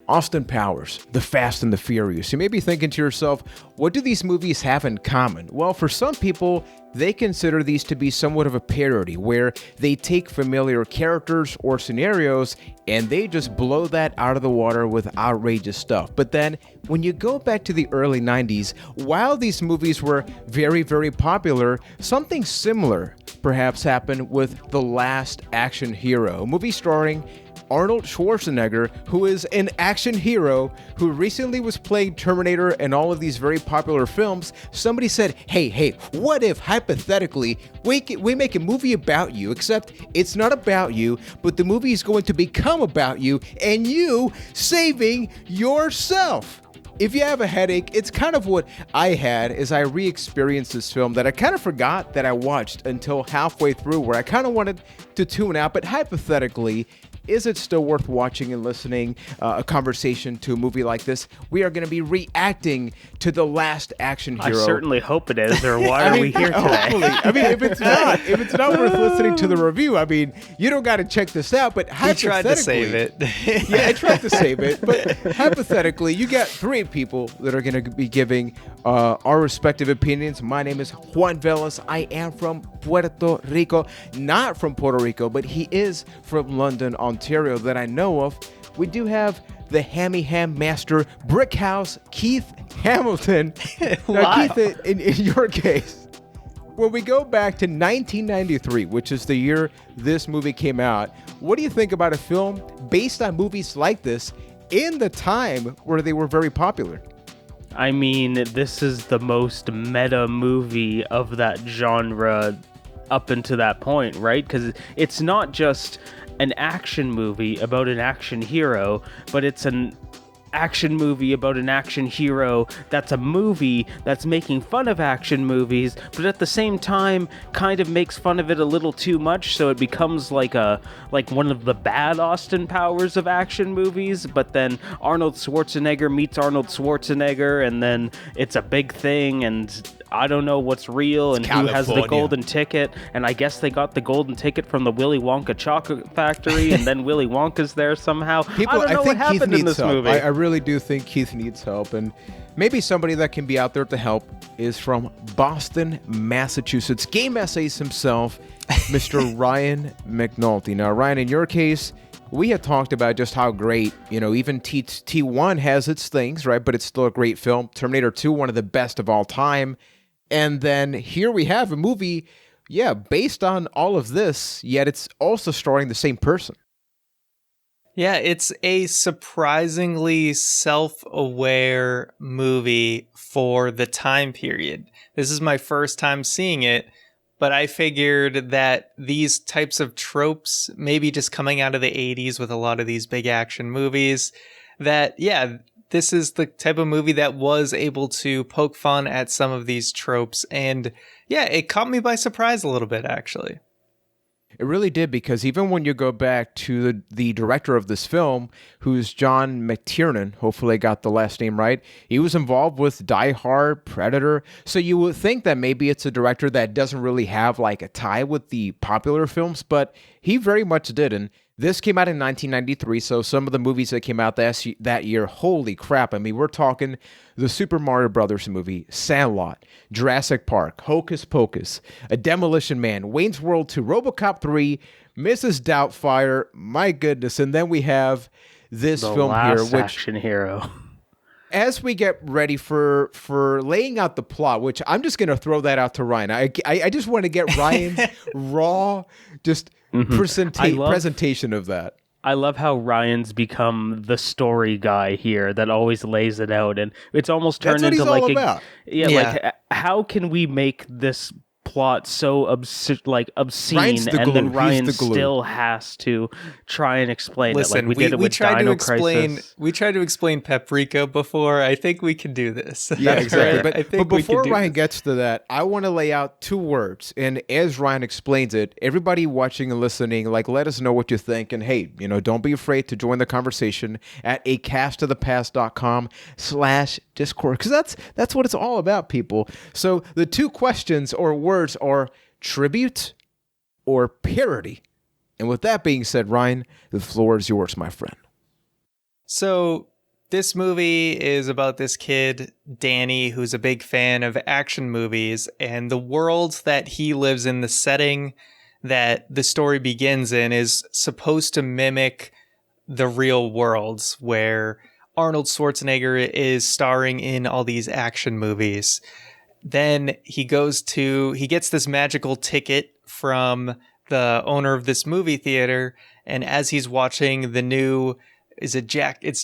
Austin Powers, The Fast and the Furious. You may be thinking to yourself, what do these movies have in common? Well, for some people, they consider these to be somewhat of a parody, where they take familiar characters or scenarios and they just blow that out of the water with outrageous stuff. But then, when you go back to the early 90s, while these movies were very, very popular, something similar perhaps happened with The Last Action Hero, a movie starring Arnold Schwarzenegger, who is an action hero who recently was playing Terminator and all of these very popular films. Somebody said, hey, what if hypothetically we make a movie about you, except it's not about you, but the movie is going to become about you and you saving yourself. If you have a headache, it's kind of what I had as I re-experienced this film that I kind of forgot that I watched until halfway through, where I kind of wanted to tune out. But hypothetically, is it still worth watching and listening a conversation to a movie like this? We are going to be reacting to The Last Action Hero. I certainly hope it is, or why are we here today? Hopefully. I mean, if it's not worth listening to the review, I mean, you don't got to check this out. But hypothetically, tried to save it. Yeah, I tried to save it. But hypothetically, you got three people that are going to be giving our respective opinions. My name is Juan Velas. I am from Puerto Rico, not from Puerto Rico, but he is from London, Ontario, that I know of. We do have the Hammy Ham Master Brickhouse, Keith Hamilton. Now, Wow. Keith, in your case, when we go back to 1993, which is the year this movie came out, what do you think about a film based on movies like this in the time where they were very popular? I mean, this is the most meta movie of that genre up until that point, right? Because it's not just an action movie about an action hero, but it's an action movie about an action hero that's a movie that's making fun of action movies, but at the same time kind of makes fun of it a little too much, so it becomes like one of the bad Austin Powers of action movies. But then Arnold Schwarzenegger meets Arnold Schwarzenegger, and then it's a big thing, and I don't know what's real and who has the golden ticket. And I guess they got the golden ticket from the Willy Wonka chocolate factory, and then Willy Wonka's there somehow. I don't know what happened in this movie. I really do think Keith needs help, and maybe somebody that can be out there to help is from Boston, Massachusetts. Game Essays himself, Mr. Ryan McNulty. Now, Ryan, in your case, we had talked about just how great, even T1 has its things, right? But it's still a great film. Terminator 2, one of the best of all time. And then here we have a movie, based on all of this, yet it's also starring the same person. Yeah, it's a surprisingly self-aware movie for the time period. This is my first time seeing it, but I figured that these types of tropes, maybe just coming out of the 80s with a lot of these big action movies, that, this is the type of movie that was able to poke fun at some of these tropes. And it caught me by surprise a little bit, actually. It really did, because even when you go back to the director of this film, who's John McTiernan, hopefully I got the last name right, he was involved with Die Hard, Predator, so you would think that maybe it's a director that doesn't really have like a tie with the popular films, but he very much did. And this came out in 1993, so some of the movies that came out that year, holy crap. I mean, we're talking the Super Mario Brothers movie, Sandlot, Jurassic Park, Hocus Pocus, A Demolition Man, Wayne's World 2, RoboCop 3, Mrs. Doubtfire, my goodness. And then we have this film here, which action hero. As we get ready for laying out the plot, which I'm just going to throw that out to Ryan. I just want to get Ryan's raw, just presentation of that. I love how Ryan's become the story guy here that always lays it out, and it's almost turned into like like how can we make this plot so obscene, and then Ryan still has to try and explain it. Like we did it with Dino Crisis. We tried to explain Paprika before. I think we can do this. Yeah, exactly. But before Ryan gets to that, I want to lay out two words. And as Ryan explains it, everybody watching and listening, let us know what you think. And hey, don't be afraid to join the conversation at acastofthepast.com/Discord, because that's what it's all about, people. So the two questions or words are tribute or parody. And with that being said, Ryan, the floor is yours, my friend. So this movie is about this kid, Danny, who's a big fan of action movies, and the world that he lives in, the setting that the story begins in, is supposed to mimic the real worlds where Arnold Schwarzenegger is starring in all these action movies. Then he gets this magical ticket from the owner of this movie theater, and as he's watching the new, it's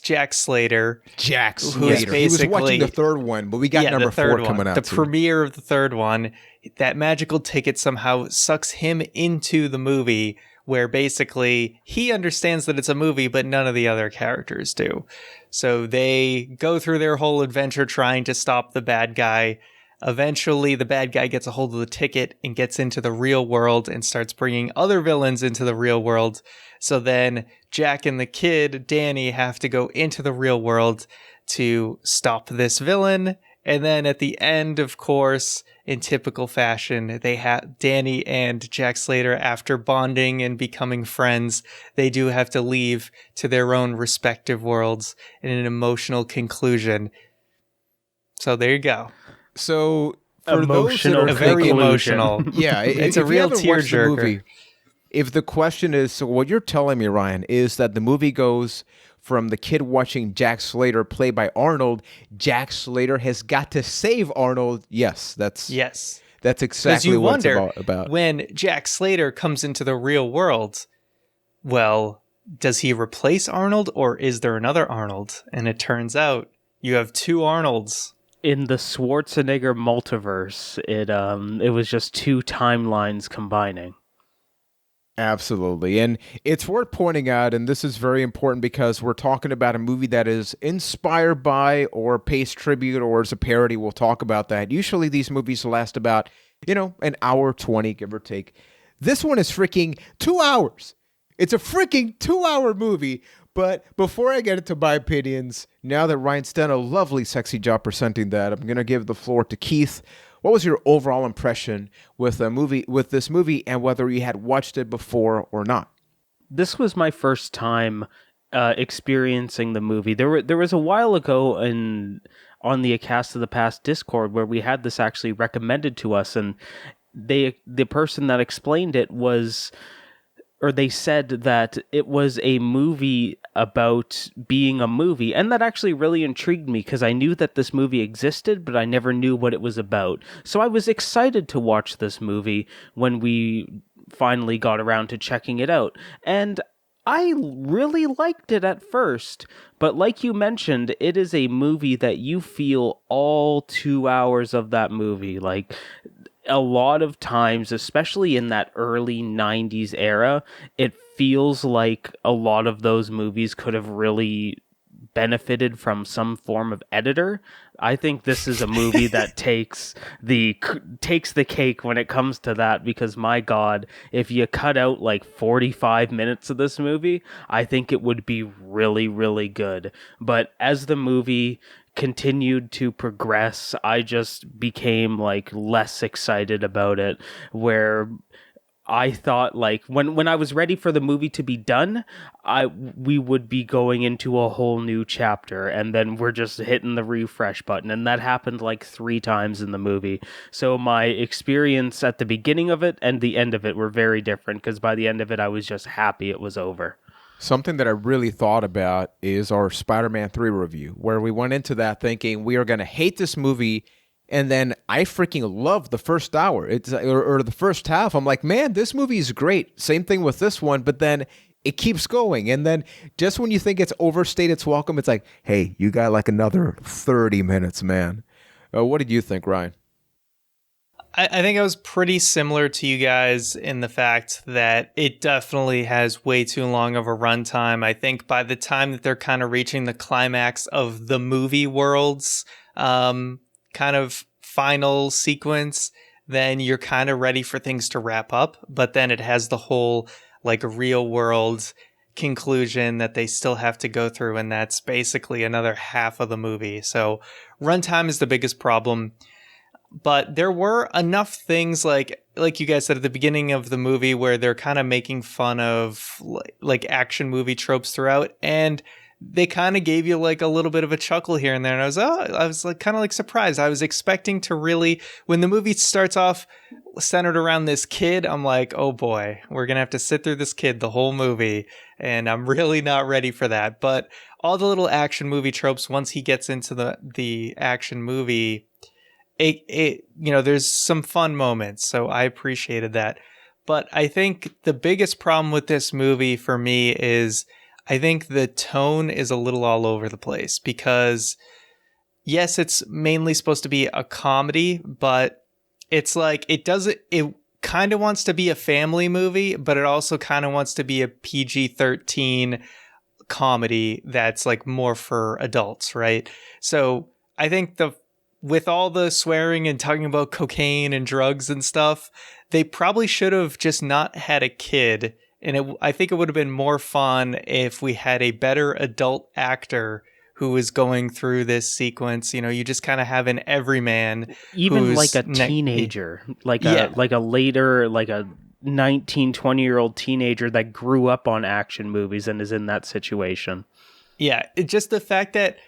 Jack Slater. Jack Who is Slater. He was watching the third one, but we got number 4 coming out. The too. premiere of the third one. That magical ticket somehow sucks him into the movie, where basically he understands that it's a movie, but none of the other characters do. So they go through their whole adventure trying to stop the bad guy. Eventually, the bad guy gets a hold of the ticket and gets into the real world and starts bringing other villains into the real world. So then Jack and the kid, Danny, have to go into the real world to stop this villain. And then at the end, of course, in typical fashion, they have Danny and Jack Slater, after bonding and becoming friends, they do have to leave to their own respective worlds in an emotional conclusion. So there you go. So for Emotional those that are Very thinking, emotional. yeah, It's if a you real haven't watched the tearjerker. movie, if the question is, so what you're telling me, Ryan, is that the movie goes from the kid watching Jack Slater played by Arnold, Jack Slater has got to save Arnold. Yes, that's exactly you what wonder, it's about. when Jack Slater comes into the real world, well, does he replace Arnold or is there another Arnold? And it turns out you have two Arnolds. In the Schwarzenegger multiverse, it was just two timelines combining. Absolutely. And it's worth pointing out, and this is very important because we're talking about a movie that is inspired by or pays tribute or is a parody. We'll talk about that. Usually these movies last about, an hour 20, give or take. This one is freaking 2 hours. It's a freaking 2-hour movie. But before I get into my opinions, now that Ryan's done a lovely, sexy job presenting that, I'm going to give the floor to Keith. What was your overall impression with this movie, and whether you had watched it before or not? This was my first time experiencing the movie. There was a while ago on the A Cast of the Past Discord where we had this actually recommended to us, and the person that explained it they said that it was a movie about being a movie. And that actually really intrigued me because I knew that this movie existed, but I never knew what it was about. So I was excited to watch this movie when we finally got around to checking it out. And I really liked it at first, but like you mentioned, it is a movie that you feel all 2 hours of that movie. Like, a lot of times, especially in that early 90s era, it feels like a lot of those movies could have really benefited from some form of editor. I think this is a movie that takes the cake when it comes to that, because my God, if you cut out like 45 minutes of this movie, I think it would be really, really good. But as the movie continued to progress, I just became like less excited about it, where I thought like when I was ready for the movie to be done, we would be going into a whole new chapter, and then we're just hitting the refresh button, and that happened like 3 times in the movie. So my experience at the beginning of it and the end of it were very different, because by the end of it I was just happy it was over. Something that I really thought about is our Spider-Man 3 review, where we went into that thinking we are going to hate this movie, and then I freaking loved the first hour. Or the first half. I'm like, man, this movie is great. Same thing with this one, but then it keeps going. And then just when you think it's overstayed its welcome, it's like, hey, you got like another 30 minutes, man. What did you think, Ryan? I think I was pretty similar to you guys in the fact that it definitely has way too long of a runtime. I think by the time that they're kind of reaching the climax of the movie world's kind of final sequence, then you're kind of ready for things to wrap up. But then it has the whole like real world conclusion that they still have to go through, and that's basically another half of the movie. So runtime is the biggest problem. But there were enough things like you guys said at the beginning of the movie where they're kind of making fun of like action movie tropes throughout. And they kind of gave you like a little bit of a chuckle here and there. And I was like kind of like surprised. I was expecting to really, when the movie starts off centered around this kid, I'm like, oh boy, we're going to have to sit through this kid the whole movie. And I'm really not ready for that. But all the little action movie tropes, once he gets into the action movie, it there's some fun moments. So I appreciated that. But I think the biggest problem with this movie for me is I think the tone is a little all over the place because, yes, it's mainly supposed to be a comedy, but it's like it kind of wants to be a family movie, but it also kind of wants to be a PG-13 comedy that's like more for adults, right? So I think with all the swearing and talking about cocaine and drugs and stuff, they probably should have just not had a kid. And I think it would have been more fun if we had a better adult actor who was going through this sequence. You just kind of have an everyman. Even like a teenager, like a later, like a 19, 20-year-old teenager that grew up on action movies and is in that situation. Yeah, just the fact that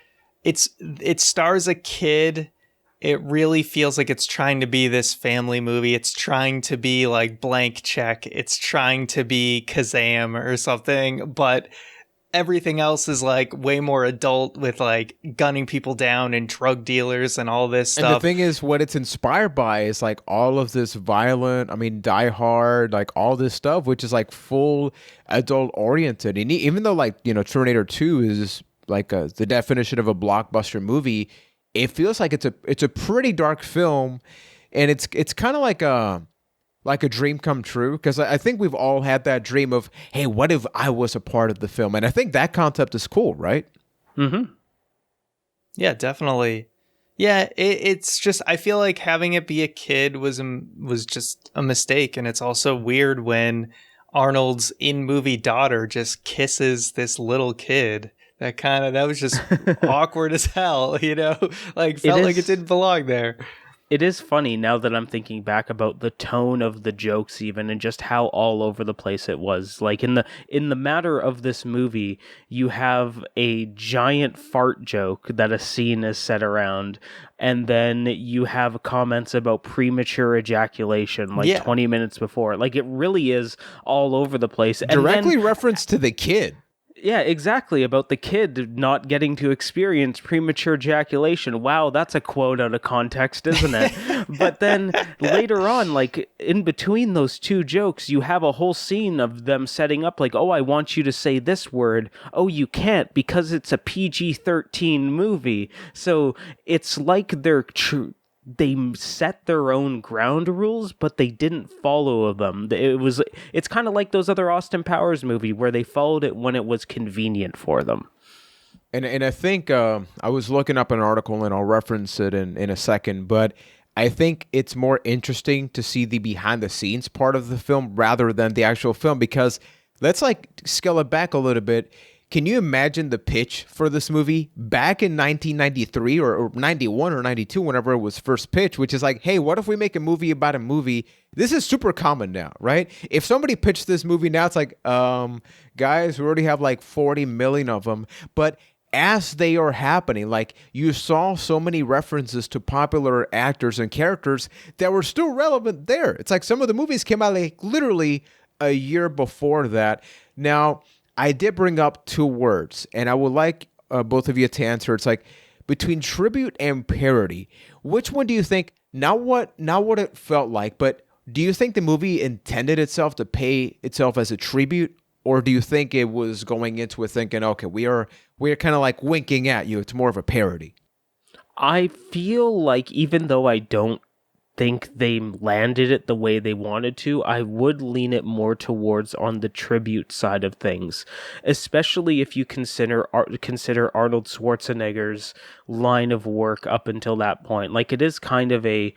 it stars a kid. It really feels like it's trying to be this family movie. It's trying to be like Blank Check. It's trying to be Kazam or something, but everything else is like way more adult with like gunning people down and drug dealers and all this stuff. And the thing is, what it's inspired by is like all of this violent, Die Hard, like all this stuff, which is like full adult oriented. And even though like, Terminator 2 is like the definition of a blockbuster movie, it feels like it's a pretty dark film, and it's kind of like a dream come true, because I think we've all had that dream of, hey, what if I was a part of the film? And I think that concept is cool, right? Mm-hmm. Yeah, definitely. Yeah, it's just, I feel like having it be a kid was just a mistake, and it's also weird when Arnold's in-movie daughter just kisses this little kid. That was just awkward as hell, like felt like it didn't belong there. It is funny now that I'm thinking back about the tone of the jokes even, and just how all over the place it was. Like in the matter of this movie, you have a giant fart joke that a scene is set around, and then you have comments about premature ejaculation 20 minutes before. Like it really is all over the place. Directly reference to the kid. Yeah, exactly, about the kid not getting to experience premature ejaculation. Wow, that's a quote out of context, isn't it? But then later on, like in between those two jokes, you have a whole scene of them setting up like, oh, I want you to say this word. Oh, you can't because it's a PG-13 movie. So it's like they set their own ground rules, but they didn't follow them. It's kind of like those other Austin Powers movie where they followed it when it was convenient for them. And I think I was looking up an article, and I'll reference it in a second, but I think it's more interesting to see the behind the scenes part of the film rather than the actual film, because let's like scale it back a little bit. Can you imagine the pitch for this movie back in 1993 or 91 or 92, whenever it was first pitched, which is like, hey, what if we make a movie about a movie? This is super common now, right? If somebody pitched this movie now, it's like, guys, we already have like 40 million of them. But as they are happening, like you saw so many references to popular actors and characters that were still relevant there. It's like some of the movies came out like literally a year before that. Now, I did bring up two words, and I would like both of you to answer. It's like between tribute and parody. Which one do you think? Not what it felt like, but do you think the movie intended itself to pay itself as a tribute, or do you think it was going into it thinking, okay, we are kind of like winking at you? It's more of a parody. I feel like even though I don't think they landed it the way they wanted to, I would lean it more towards on the tribute side of things, especially if you consider Arnold Schwarzenegger's line of work up until that point. Like it is kind of a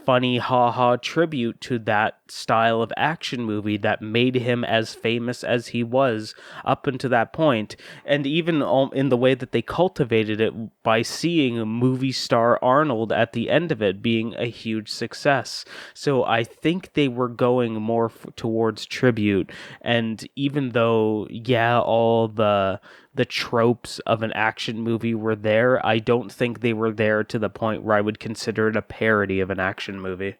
funny ha-ha tribute to that style of action movie that made him as famous as he was up until that point. And even in the way that they cultivated it by seeing a movie star Arnold at the end of it being a huge success. So I think they were going more towards tribute. And even though, yeah, all the the tropes of an action movie were there. I don't think they were there to the point where I would consider it a parody of an action movie.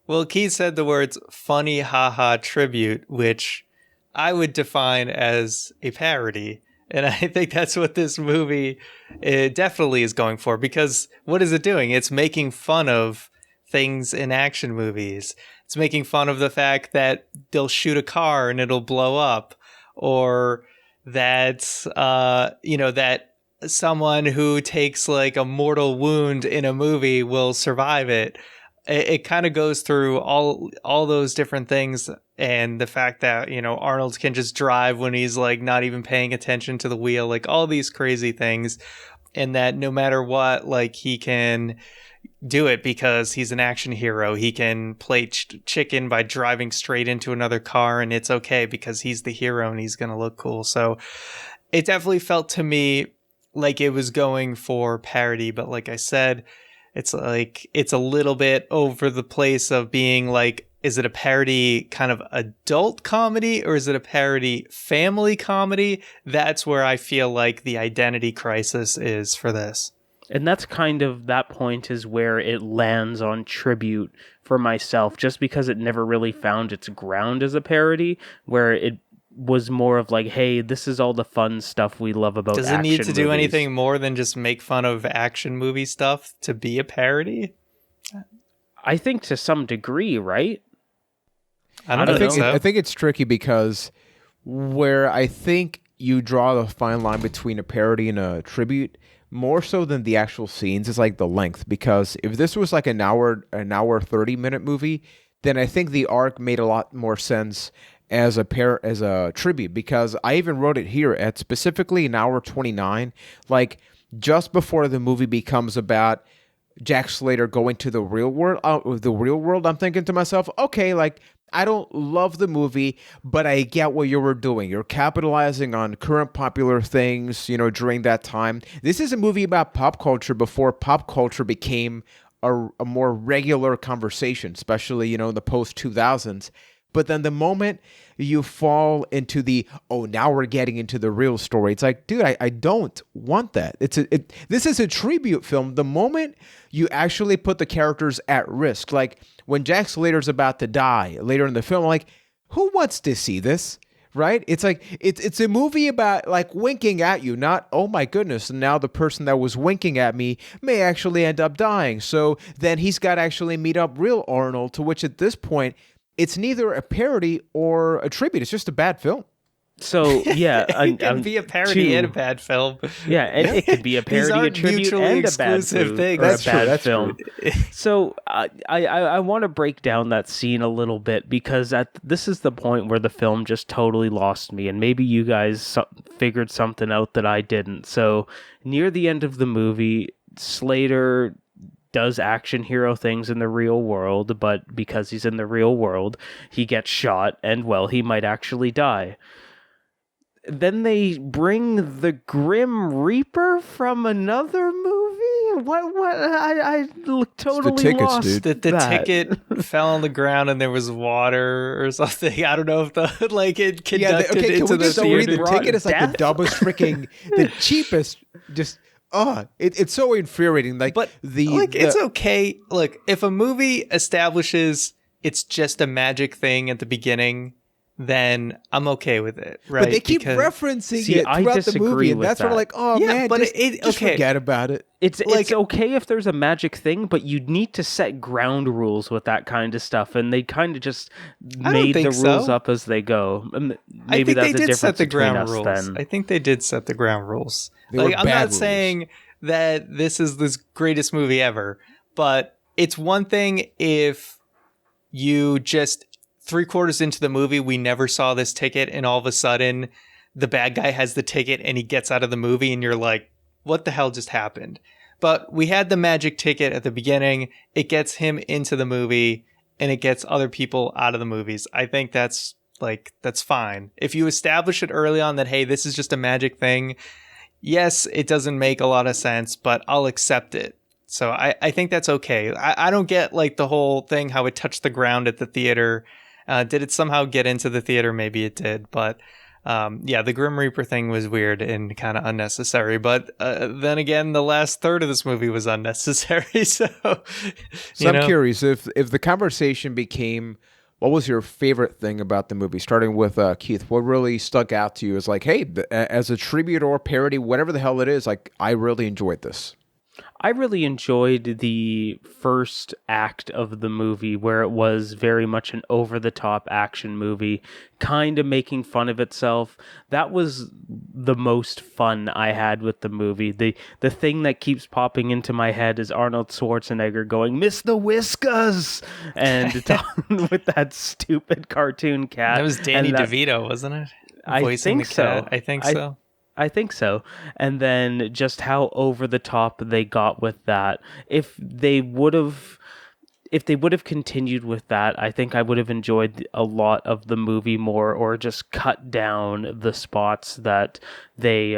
Well, Keith said the words funny haha tribute, which I would define as a parody. And I think that's what this movie definitely is going for, because what is it doing? It's making fun of things in action movies. It's making fun of the fact that they'll shoot a car and it'll blow up, or that, that someone who takes like a mortal wound in a movie will survive it. It kind of goes through all those different things, and the fact that, Arnold can just drive when he's like not even paying attention to the wheel, like all these crazy things, and that no matter what, like he can do it because he's an action hero. He can play chicken by driving straight into another car, and it's okay because he's the hero and he's going to look cool. So it definitely felt to me like it was going for parody, but like I said, it's like it's a little bit over the place of being like, is it a parody kind of adult comedy or is it a parody family comedy? That's where I feel like the identity crisis is for this. And that's kind of, that point is where it lands on tribute for myself, just because it never really found its ground as a parody, where it was more of like, hey, this is all the fun stuff we love about action movies. Does it need to do anything more than just make fun of action movie stuff to be a parody? I think to some degree, right? I don't think so. I think it's tricky because where I think you draw the fine line between a parody and a tribute, more so than the actual scenes, is like the length. Because if this was like an hour 30-minute movie, then I think the arc made a lot more sense as a tribute, because I even wrote it here at specifically an hour 29, like just before the movie becomes about Jack Slater going to the real world. I'm thinking to myself, okay, like I don't love the movie, but I get what you were doing. You're capitalizing on current popular things, during that time. This is a movie about pop culture before pop culture became a more regular conversation, especially, in the post-2000s. But then the moment you fall into now we're getting into the real story, it's like, dude, I don't want that. This is a tribute film. The moment you actually put the characters at risk, like when Jack Slater's about to die later in the film, like, who wants to see this? Right? It's like, it's a movie about like winking at you, not, oh my goodness, and now the person that was winking at me may actually end up dying. So then he's got to actually meet up real Arnold, to which at this point, it's neither a parody or a tribute. It's just a bad film. So, yeah. It can be a parody and a bad film. Yeah, and it could be a parody, a tribute, and a bad film. That's true. That's film. True. So, I want to break down that scene a little bit, because this is the point where the film just totally lost me, and maybe you guys figured something out that I didn't. So, near the end of the movie, Slater does action hero things in the real world, but because he's in the real world, he gets shot, and, well, he might actually die. Then they bring the Grim Reaper from another movie? What? I totally tickets, lost dude. The that. ticket fell on the ground and there was water or something. I don't know if it conducted into the theater. The ticket is like the dumbest freaking, the cheapest, just... it's so infuriating. It's okay. Look, if a movie establishes it's just a magic thing at the beginning, then I'm okay with it, right? But they keep referencing it throughout the movie, and that's sort of like, just forget about it. It's okay if there's a magic thing, but you need to set ground rules with that kind of stuff, and they kind of just made the rules up as they go. Maybe that's the difference between us then. I think they did set the ground rules. I'm not saying that this is the greatest movie ever, but it's one thing if you just 3/4 into the movie, we never saw this ticket, and all of a sudden the bad guy has the ticket and he gets out of the movie and you're like, what the hell just happened? But we had the magic ticket at the beginning. It gets him into the movie and it gets other people out of the movies. I think that's fine. If you establish it early on that, hey, this is just a magic thing, yes, it doesn't make a lot of sense, but I'll accept it. So I think that's okay. I don't get like the whole thing, how it touched the ground at the theater. Did it somehow get into the theater? Maybe it did, but Yeah, the Grim Reaper thing was weird and kind of unnecessary. But then again, the last third of this movie was unnecessary. So I'm curious if the conversation became, what was your favorite thing about the movie? Starting with Keith, what really stuck out to you as like, hey, as a tribute or parody, whatever the hell it is, like I really enjoyed this. I really enjoyed the first act of the movie where it was very much an over-the-top action movie, kind of making fun of itself. That was the most fun I had with the movie. The thing that keeps popping into my head is Arnold Schwarzenegger going, "Miss the Whiskas!" and with that stupid cartoon cat. That was Danny DeVito, wasn't it? I think so. I think so. I think so. And then just how over the top they got with that. If they would have continued with that, I think I would have enjoyed a lot of the movie more, or just cut down the spots that they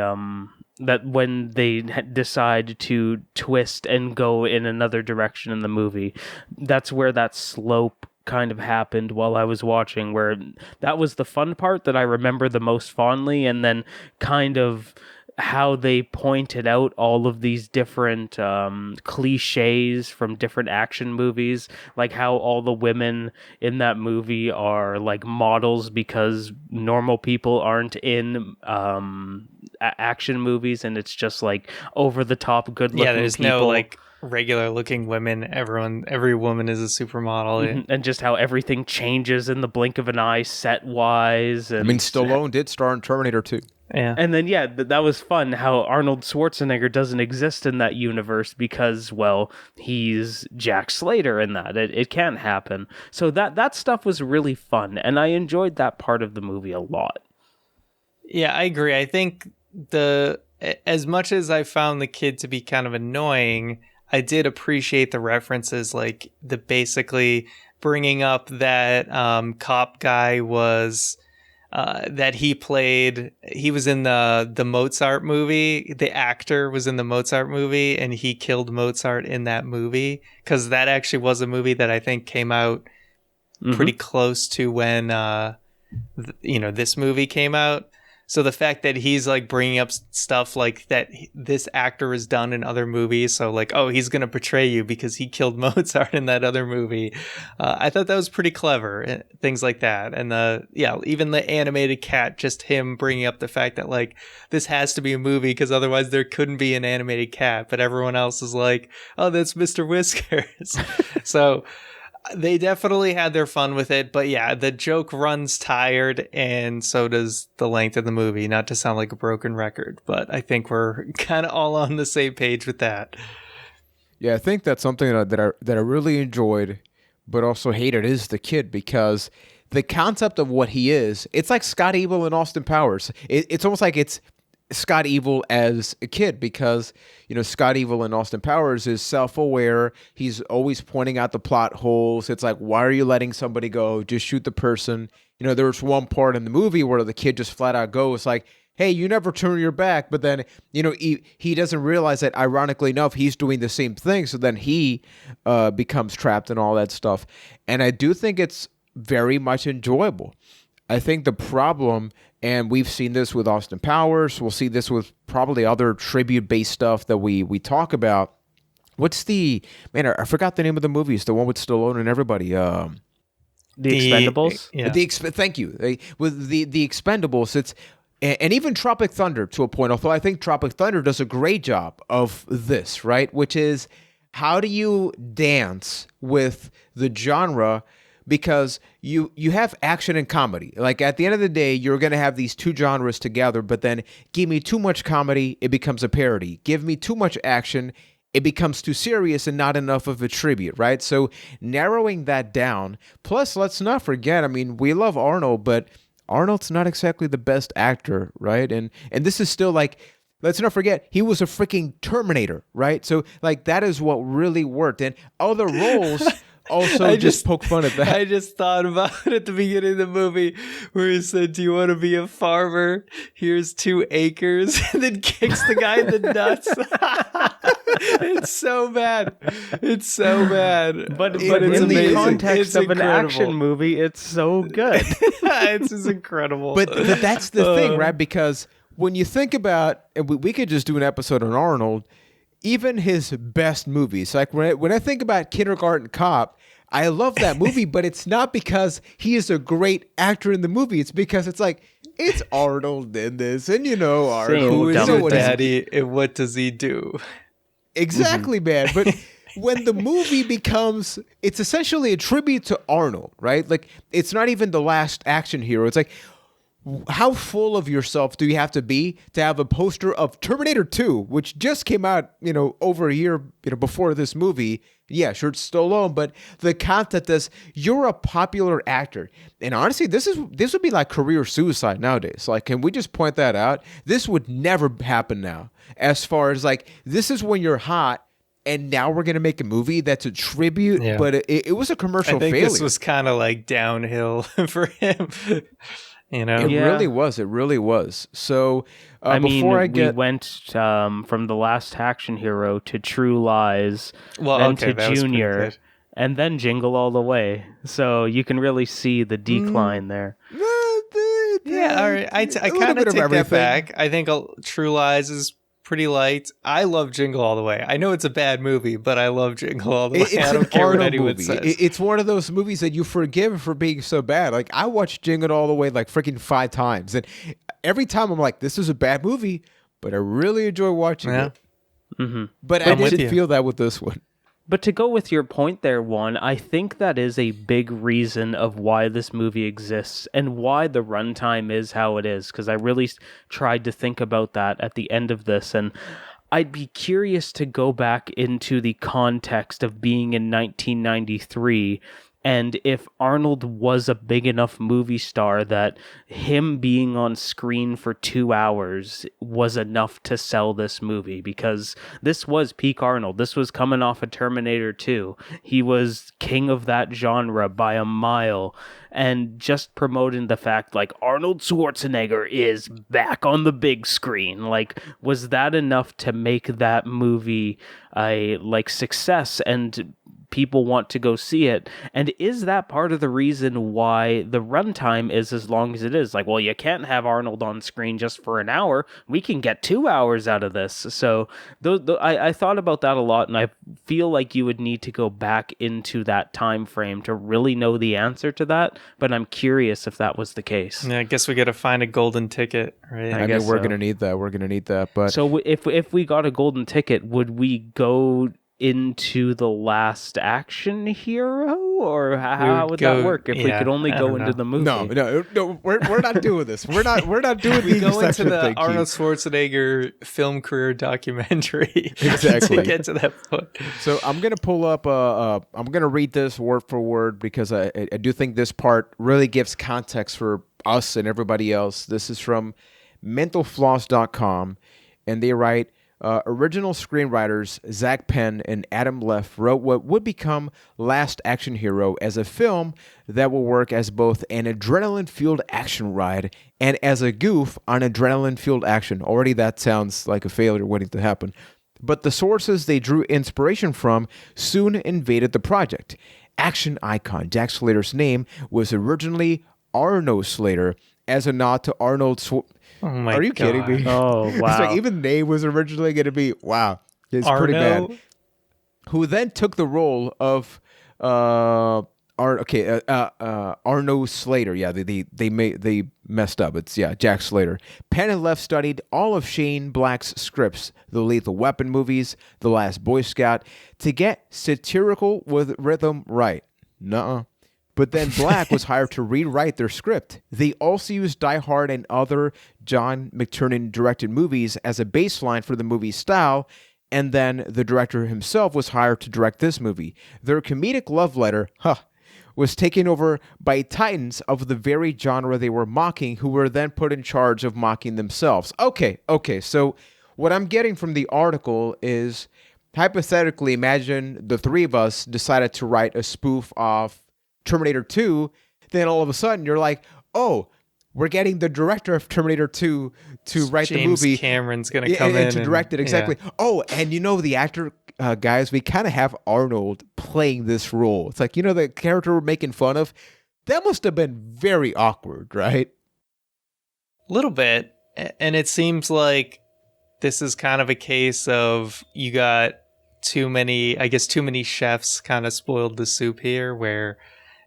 that when they decide to twist and go in another direction in the movie. That's where that slope kind of happened while I was watching, where that was the fun part that I remember the most fondly, and then kind of how they pointed out all of these different cliches from different action movies, like how all the women in that movie are like models because normal people aren't in action movies, and it's just like over the top good looking there's people. no like regular looking women. Every woman is a supermodel. And just how everything changes in the blink of an eye set wise. I mean, Stallone did star in Terminator 2. Yeah. And then, that was fun how Arnold Schwarzenegger doesn't exist in that universe because, well, he's Jack Slater in that. It can't happen. So that stuff was really fun, and I enjoyed that part of the movie a lot. Yeah, I agree. I think as much as I found the kid to be kind of annoying, I did appreciate the references, like the basically bringing up that cop guy was that he was in the Mozart movie. The actor was in the Mozart movie, and he killed Mozart in that movie, because that actually was a movie that I think came out pretty close to when this movie came out. So the fact that he's like bringing up stuff like that this actor has done in other movies, so like, oh, he's going to portray you because he killed Mozart in that other movie. I thought that was pretty clever, things like that. And even the animated cat, just him bringing up the fact that like this has to be a movie because otherwise there couldn't be an animated cat, but everyone else is like, oh, that's Mr. Whiskers. So they definitely had their fun with it, but yeah, the joke runs tired, and so does the length of the movie. Not to sound like a broken record, but I think we're kind of all on the same page with that. Yeah, I think that's something that I really enjoyed, but also hated is the kid, because the concept of what he is, it's like Scott Evil and Austin Powers. It's almost like it's Scott Evil as a kid, because Scott Evil in Austin Powers is self-aware. He's always pointing out the plot holes. It's like, why are you letting somebody go? Just shoot the person. There's one part in the movie where the kid just flat out goes like, hey, you never turn your back. But then he doesn't realize that, ironically enough, he's doing the same thing. So then he becomes trapped and all that stuff. And I do think it's very much enjoyable. I think the problem, and we've seen this with Austin Powers, we'll see this with probably other tribute-based stuff that we talk about. What's I forgot the name of the movie. It's the one with Stallone and everybody. The Expendables? Yeah. Thank you. With the Expendables, and even Tropic Thunder to a point, although I think Tropic Thunder does a great job of this, right? Which is, how do you dance with the genre? Because you have action and comedy. Like at the end of the day, you're going to have these two genres together, but then give me too much comedy, it becomes a parody. Give me too much action, it becomes too serious and not enough of a tribute, right? So narrowing that down, plus let's not forget, we love Arnold, but Arnold's not exactly the best actor, right? And this is still like, let's not forget, he was a freaking Terminator, right? So like that is what really worked. And other roles also just poke fun at that. I just thought about it at the beginning of the movie where he said, do you want to be a farmer? Here's 2 acres. And then kicks the guy in the nuts. It's so bad. It's so bad. But it's in the amazing. context It's of an incredible. action movie, it's so good. It's just incredible. But that's the thing, right? Because when you think about, and we could just do an episode on Arnold, even his best movies, like when I think about Kindergarten Cop, I love that movie, but it's not because he is a great actor in the movie. It's because it's like, it's Arnold in this, and Arnold. Who is dumb your thing. daddy and what does he do? Exactly, man. But when the movie becomes, it's essentially a tribute to Arnold, right? Like, it's not even the last action hero. It's like, how full of yourself do you have to be to have a poster of Terminator 2, which just came out, over a year, before this movie? Yeah, sure, it's Stallone, but the concept is you're a popular actor. And honestly, this would be like career suicide nowadays. Like, can we just point that out? This would never happen now. As far as like, this is when you're hot, and now we're going to make a movie that's a tribute, but it was a commercial failure. This was kind of like downhill for him. It really was. It really was. So we went from The Last Action Hero to True Lies, then to Junior, and then Jingle All the Way. So you can really see the decline there. Yeah, all right. I kind of take that back. I think True Lies is pretty light. I love Jingle All the Way. I know it's a bad movie, but I love Jingle All the Way. I don't care what anyone says. It's one of those movies that you forgive for being so bad. Like, I watched Jingle All the Way like freaking 5 times, and every time I'm like, this is a bad movie, but I really enjoy watching it. Mm-hmm. But I didn't feel that with this one. But to go with your point there, Juan, I think that is a big reason of why this movie exists and why the runtime is how it is, because I really tried to think about that at the end of this, and I'd be curious to go back into the context of being in 1993 and if Arnold was a big enough movie star that him being on screen for 2 hours was enough to sell this movie, because this was peak Arnold. This was coming off of Terminator 2. He was king of that genre by a mile, and just promoting the fact, like, Arnold Schwarzenegger is back on the big screen. Like, was that enough to make that movie a, success and people want to go see it? And is that part of the reason why the runtime is as long as it is? Like, well, you can't have Arnold on screen just for an hour. We can get 2 hours out of this. So I thought about that a lot, and I feel like you would need to go back into that time frame to really know the answer to that. But I'm curious if that was the case. Yeah, I guess we got to find a golden ticket, right? I mean, we're going to need that. We're going to need that. But so if we got a golden ticket, would we go into The Last Action Hero, or how would that work if we could only go into the movie? No, we're not doing this. We're not doing we go into the thing, Arnold Schwarzenegger film career documentary. Exactly. To get to that point. So I'm gonna pull up. I'm gonna read this word for word because I do think this part really gives context for us and everybody else. This is from mentalfloss.com, and they write. Original screenwriters Zach Penn and Adam Leff wrote what would become Last Action Hero as a film that will work as both an adrenaline-fueled action ride and as a goof on adrenaline-fueled action. Already that sounds like a failure waiting to happen. But the sources they drew inspiration from soon invaded the project. Action icon Jack Slater's name was originally Arnold Slater, as a nod to Arnold Schwarzenegger. Oh my Are you God. kidding me? Oh, wow. It's like even the name was originally going to be, wow, it's pretty bad. Who then took the role of Arnold Slater. Yeah, they messed up. It's Jack Slater. Penn and Leff studied all of Shane Black's scripts, the Lethal Weapon movies, The Last Boy Scout, to get satirical with rhythm right. Nuh-uh. But then Black was hired to rewrite their script. They also used Die Hard and other John McTiernan-directed movies as a baseline for the movie's style, and then the director himself was hired to direct this movie. Their comedic love letter, was taken over by titans of the very genre they were mocking, who were then put in charge of mocking themselves. Okay, so what I'm getting from the article is, hypothetically, imagine the three of us decided to write a spoof of Terminator 2, then all of a sudden you're like, oh, we're getting the director of Terminator 2 to write the movie. James Cameron's going to come in and to direct it, exactly. Yeah. Oh, and the actor, guys, we kind of have Arnold playing this role. It's like, the character we're making fun of, that must have been very awkward, right? A little bit. And it seems like this is kind of a case of you got too many chefs kind of spoiled the soup here, where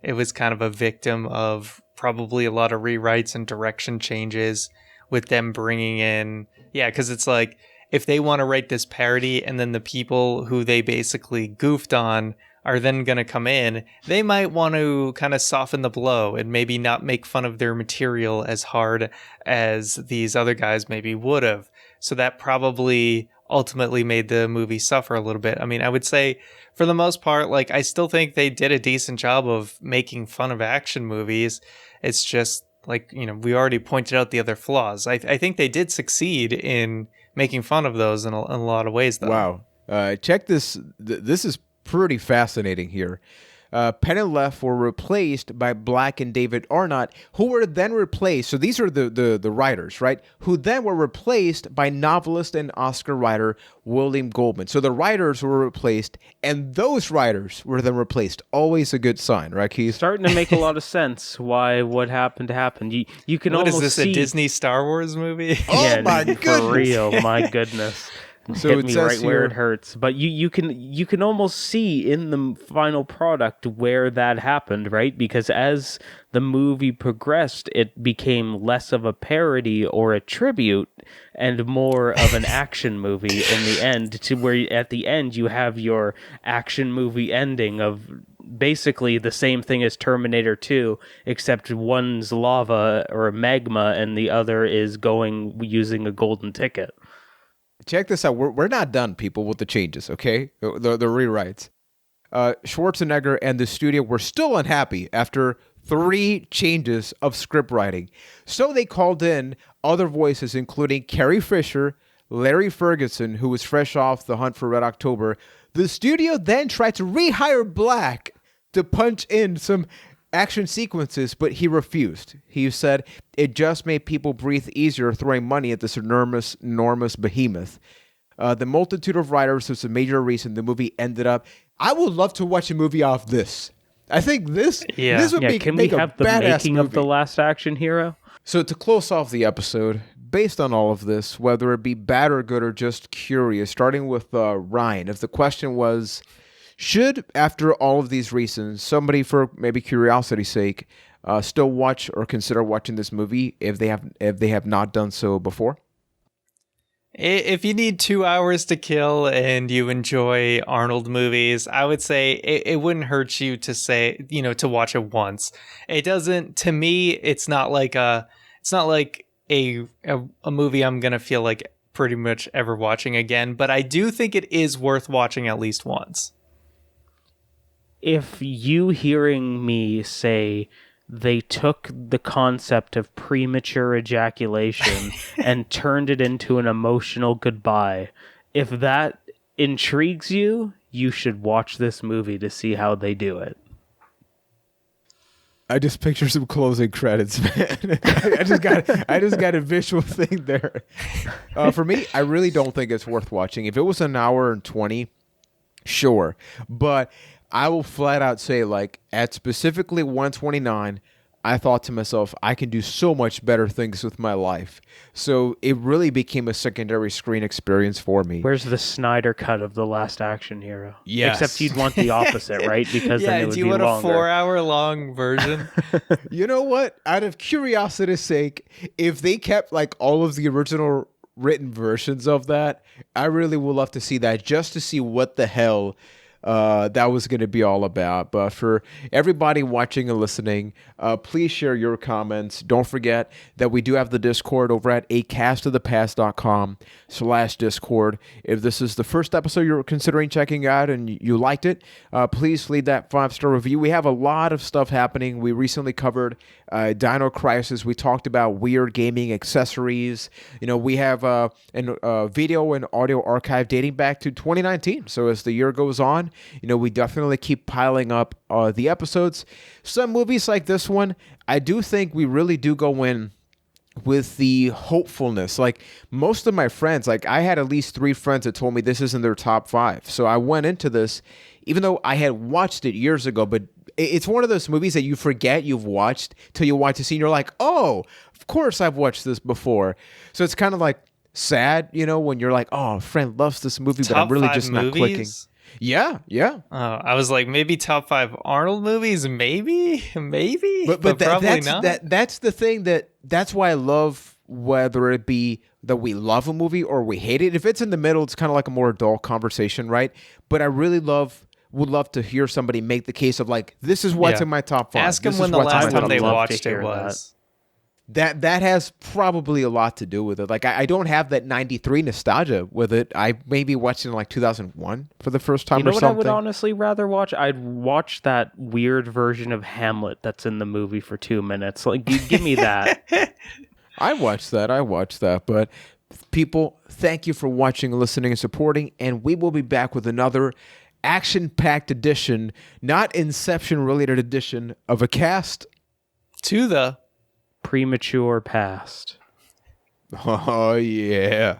it was kind of a victim of probably a lot of rewrites and direction changes with them bringing in. Yeah, because it's like, if they want to write this parody and then the people who they basically goofed on are then going to come in, they might want to kind of soften the blow and maybe not make fun of their material as hard as these other guys maybe would have. So that probably ultimately made the movie suffer a little bit. I mean, I would say for the most part, like, I still think they did a decent job of making fun of action movies. It's just like, we already pointed out the other flaws. I think they did succeed in making fun of those in a lot of ways, though. Wow. Check this. This is pretty fascinating here. Penn and Left were replaced by Black and David Arnott, who were then replaced. So these are the writers, right? Who then were replaced by novelist and Oscar writer William Goldman. So the writers were replaced, and those writers were then replaced. Always a good sign, right, Keith? Starting to make a lot of sense why what happened happened. You can What almost is this, see a Disney Star Wars movie? Oh my for goodness. real, my goodness. So Hit it me says right where here- it hurts. But you can almost see in the final product where that happened, right? Because as the movie progressed, it became less of a parody or a tribute and more of an action movie in the end, to where at the end you have your action movie ending of basically the same thing as Terminator 2, except one's lava or magma and the other is going using a golden ticket. Check this out. We're not done, people, with the changes, okay? The rewrites. Schwarzenegger and the studio were still unhappy after 3 changes of script writing. So they called in other voices, including Carrie Fisher, Larry Ferguson, who was fresh off The Hunt for Red October. The studio then tried to rehire Black to punch in some action sequences, but he refused. He said it just made people breathe easier throwing money at this enormous behemoth. The multitude of writers was a major reason the movie ended up. I would love to watch a movie off this. I think this would Can make we a have the badass making movie. of The Last Action Hero? So to close off the episode, based on all of this, whether it be bad or good or just curious, starting with Ryan, if the question was, should, after all of these reasons, somebody for maybe curiosity's sake, still watch or consider watching this movie if they have not done so before? If you need 2 hours to kill and you enjoy Arnold movies, I would say it wouldn't hurt you to say, to watch it once. It doesn't, to me, it's not like a movie I'm going to feel like pretty much ever watching again, but I do think it is worth watching at least once. If you hearing me say they took the concept of premature ejaculation and turned it into an emotional goodbye, if that intrigues you, you should watch this movie to see how they do it. I just picture some closing credits, man. I just got a visual thing there. For me, I really don't think it's worth watching. If it was an hour and 20, sure. But I will flat out say, like, at specifically 129, I thought to myself, I can do so much better things with my life. So it really became a secondary screen experience for me. Where's the Snyder cut of The Last Action Hero? Yes. Except you'd want the opposite, right? Because then it would do be you want longer. a 4-hour long version? You know what? Out of curiosity's sake, if they kept like all of the original written versions of that, I really would love to see that, just to see what the hell that was going to be all about. But for everybody watching and listening, please share your comments. Don't forget that we do have the Discord over at acastofthepast.com/Discord. If this is the first episode you're considering checking out and you liked it, please leave that 5-star review. We have a lot of stuff happening. We recently covered Dino Crisis. We talked about weird gaming accessories. We have a video and audio archive dating back to 2019. So as the year goes on, we definitely keep piling up the episodes. Some movies like this one, I do think we really do go in with the hopefulness. Like most of my friends, like I had at least 3 friends that told me this isn't their top 5. So I went into this, even though I had watched it years ago, but it's one of those movies that you forget you've watched till you watch the scene. You're like, oh, of course I've watched this before. So it's kind of like sad, when you're like, oh, a friend loves this movie, but I'm really just not clicking. Yeah. Oh, I was like, maybe top 5 Arnold movies, maybe, but probably not. That's the thing that's why I love, whether it be that we love a movie or we hate it. If it's in the middle, it's kind of like a more adult conversation, right? But I really would love to hear somebody make the case of like, this is what's in my top 5. Ask them when the last time they watched it was. That has probably a lot to do with it. Like I don't have that 93 nostalgia with it. I maybe watched it in like 2001 for the first time or something. What I would honestly rather watch? I'd watch that weird version of Hamlet that's in the movie for 2 minutes. Like, give me that. I watched that. But people, thank you for watching, listening, and supporting. And we will be back with another action-packed edition, not Inception-related edition of a cast to the premature past. Oh, yeah.